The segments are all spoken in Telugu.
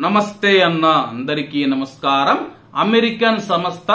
నమస్తే అన్న అందరికీ నమస్కారం. అమెరికన్ సంస్థ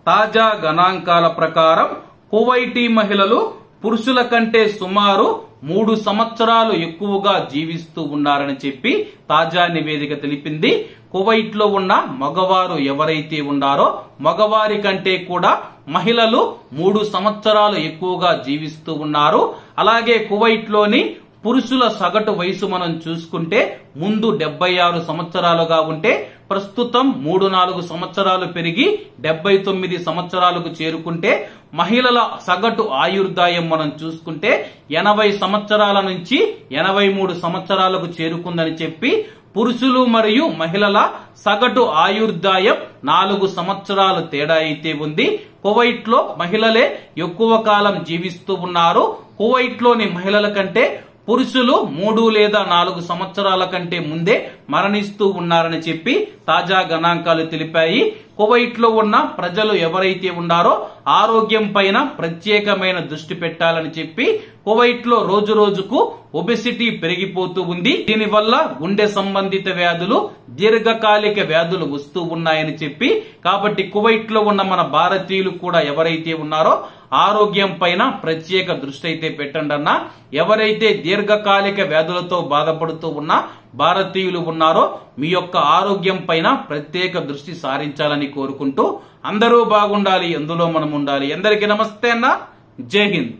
తాజా గణాంకాల ప్రకారం కువైటీ మహిళలు పురుషుల కంటే సుమారు 3 సంవత్సరాలు ఎక్కువగా జీవిస్తూ ఉన్నారని చెప్పి తాజా నివేదిక తెలిపింది. కువైట్ లో ఉన్న మగవారు ఎవరైతే ఉన్నారో మగవారి కంటే కూడా మహిళలు 3 సంవత్సరాలు ఎక్కువగా జీవిస్తూ ఉన్నారు. అలాగే కువైట్ లోని పురుషుల సగటు వయసు మనం చూసుకుంటే ముందు 76 సంవత్సరాలుగా ఉంటే ప్రస్తుతం 3-4 సంవత్సరాలు పెరిగి 79 సంవత్సరాలకు చేరుకుంటే మహిళల సగటు ఆయుర్దాయం మనం చూసుకుంటే 80 సంవత్సరాల నుంచి 83 సంవత్సరాలకు చేరుకుందని చెప్పి పురుషులు మరియు మహిళల సగటు ఆయుర్దాయం 4 సంవత్సరాల తేడా అయితే ఉంది. కువైట్ లో మహిళలే ఎక్కువ కాలం జీవిస్తూ ఉన్నారు. కువైట్ లోని మహిళల కంటే పురుషులు 3 లేదా 4 సంవత్సరాల కంటే ముందే మరణిస్తూ ఉన్నారని చెప్పి తాజా గణాంకాలు తెలిపాయి. కువైట్ లో ఉన్న ప్రజలు ఎవరైతే ఉన్నారో ఆరోగ్యం పైన ప్రత్యేకమైన దృష్టి పెట్టాలని చెప్పి కువైట్ లో రోజు రోజుకు ఒబెసిటీ పెరిగిపోతూ ఉంది. దీనివల్ల గుండె సంబంధిత వ్యాధులు, దీర్ఘకాలిక వ్యాధులు వస్తూ ఉన్నాయని చెప్పి కాబట్టి కువైట్ లో ఉన్న మన భారతీయులు కూడా ఎవరైతే ఉన్నారో ఆరోగ్యం పైన ప్రత్యేక దృష్టి అయితే పెట్టండి అన్న. ఎవరైతే దీర్ఘకాలిక వ్యాధులతో బాధపడుతూ ఉన్న భారతీయులు ఉన్నారో మీ యొక్క ఆరోగ్యం పైన ప్రత్యేక దృష్టి సారించాలని కోరుకుంటూ అందరూ బాగుండాలి, అందులో మనం ఉండాలి. అందరికీ నమస్తే అన్న. జై హింద్.